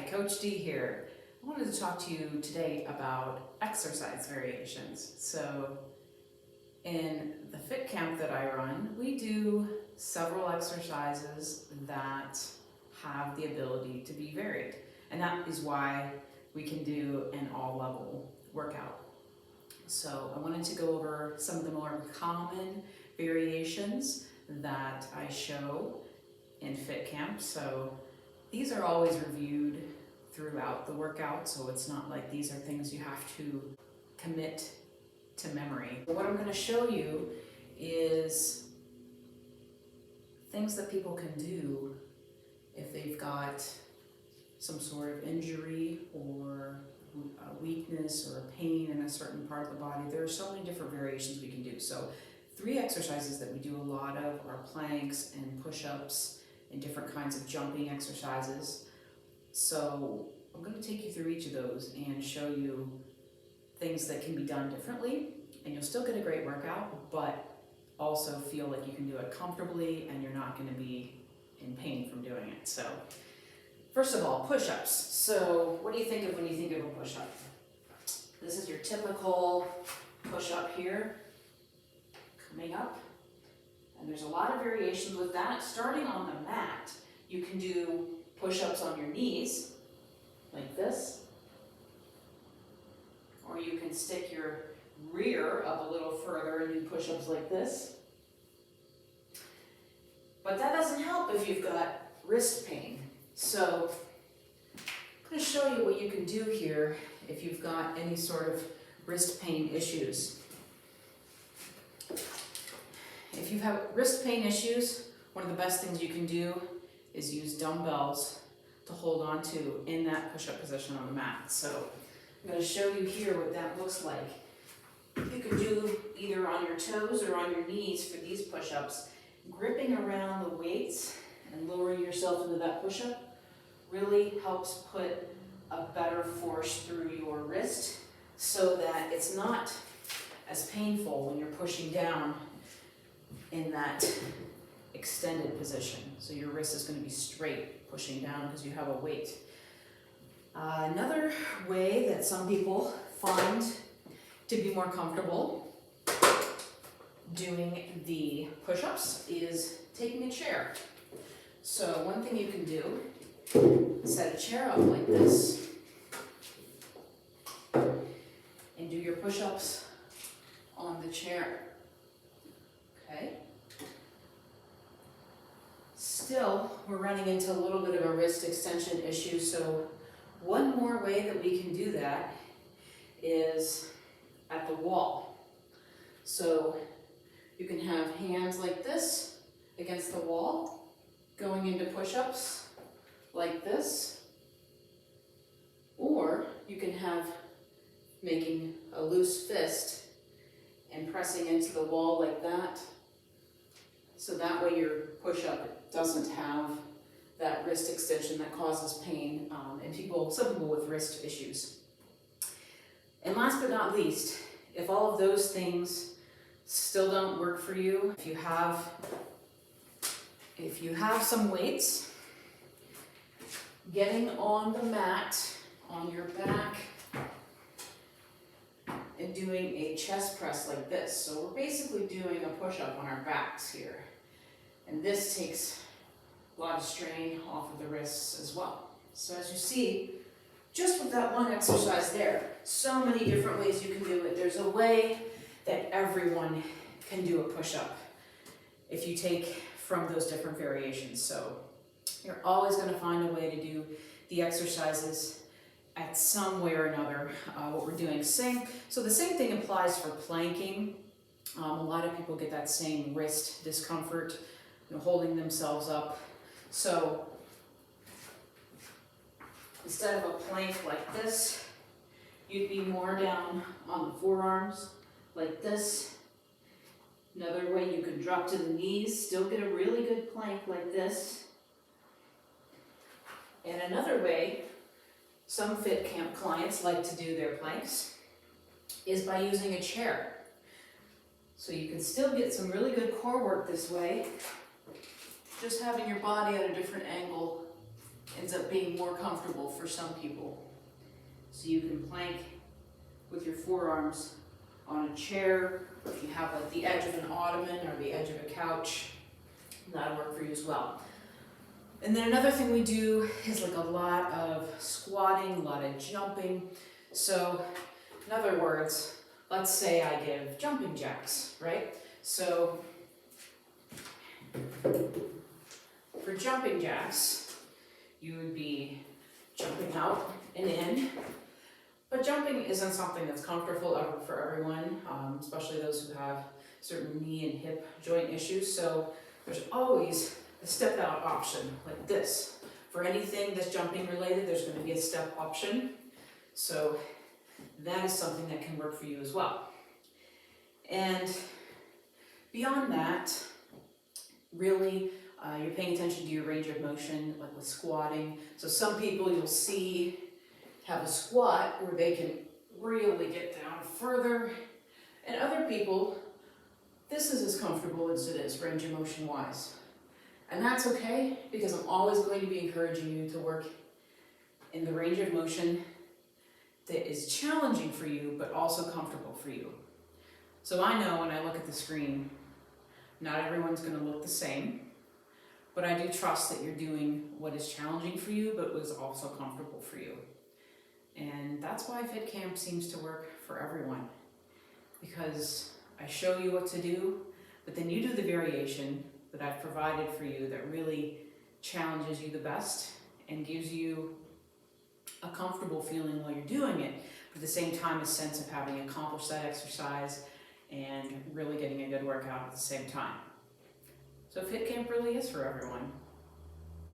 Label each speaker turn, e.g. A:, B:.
A: Hi, Coach D here. I wanted to talk to you today about exercise variations. So in the Fitcamp that I run, we do several exercises that have the ability to be varied. And that is why we can do an all-level workout. So I wanted to go over some of the more common variations that I show in Fitcamp. So these are always reviewed throughout the workout, so it's not like these are things you have to commit to memory. What I'm going to show you is things that people can do if they've got some sort of injury or a weakness or a pain in a certain part of the body. There are so many different variations we can do. So 3 exercises that we do a lot of are planks and push-ups and different kinds of jumping exercises. So I'm going to take you through each of those and show you things that can be done differently, and you'll still get a great workout, but also feel like you can do it comfortably and you're not going to be in pain from doing it. So first of all, push-ups. So what do you think of when you think of a push-up? This is your typical push-up here, coming up. And there's a lot of variations with that. Starting on the mat, you can do push-ups on your knees, like this. Or you can stick your rear up a little further and do push-ups like this. But that doesn't help if you've got wrist pain. So I'm going to show you what you can do here if you've got any sort of wrist pain issues. If you have wrist pain issues, one of the best things you can do is use dumbbells to hold on to in that push-up position on the mat. So I'm going to show you here what that looks like. You can do either on your toes or on your knees for these push-ups. Gripping around the weights and lowering yourself into that push-up really helps put a better force through your wrist so that it's not as painful when you're pushing down in that extended position. So your wrist is going to be straight pushing down because you have a weight. Another way that some people find to be more comfortable doing the push-ups is taking a chair. So one thing you can do is set a chair up like this and do your push-ups on the chair. Okay. Still, we're running into a little bit of a wrist extension issue, so one more way that we can do that is at the wall. So you can have hands like this against the wall, going into push-ups like this, or you can have making a loose fist and pressing into the wall like that. So that way your push-up doesn't have that wrist extension that causes pain in some people with wrist issues. And last but not least, if all of those things still don't work for you, if you have some weights, getting on the mat on your back and doing a chest press like this. So we're basically doing a push-up on our backs here. And this takes a lot of strain off of the wrists as well. So as you see, just with that one exercise there, so many different ways you can do it. There's a way that everyone can do a push-up if you take from those different variations. So you're always going to find a way to do the exercises at some way or another, what we're doing. So the same thing applies for planking. A lot of people get that same wrist discomfort, holding themselves up. So instead of a plank like this, you'd be more down on the forearms like this. Another way, you could drop to the knees, still get a really good plank like this. And another way some Fitcamp clients like to do their planks is by using a chair. So you can still get some really good core work this way, just having your body at a different angle ends up being more comfortable for some people. So you can plank with your forearms on a chair, or if you have like the edge of an ottoman or the edge of a couch, that'll work for you as well. And then another thing we do is like a lot of squatting, a lot of jumping. So in other words, let's say I give jumping jacks, right? So for jumping jacks, you would be jumping out and in. But jumping isn't something that's comfortable for everyone, especially those who have certain knee and hip joint issues. So there's always a step out option like this. For anything that's jumping related, there's going to be a step option. So that is something that can work for you as well. And beyond that, really, you're paying attention to your range of motion, like with squatting. So some people you'll see have a squat where they can really get down further. And other people, this is as comfortable as it is range of motion wise. And that's okay, because I'm always going to be encouraging you to work in the range of motion that is challenging for you, but also comfortable for you. So I know when I look at the screen, not everyone's going to look the same, but I do trust that you're doing what is challenging for you, but was also comfortable for you. And that's why Fitcamp seems to work for everyone, because I show you what to do, but then you do the variation that I've provided for you that really challenges you the best and gives you a comfortable feeling while you're doing it, but at the same time a sense of having accomplished that exercise and really getting a good workout at the same time. So Fitcamp really is for everyone.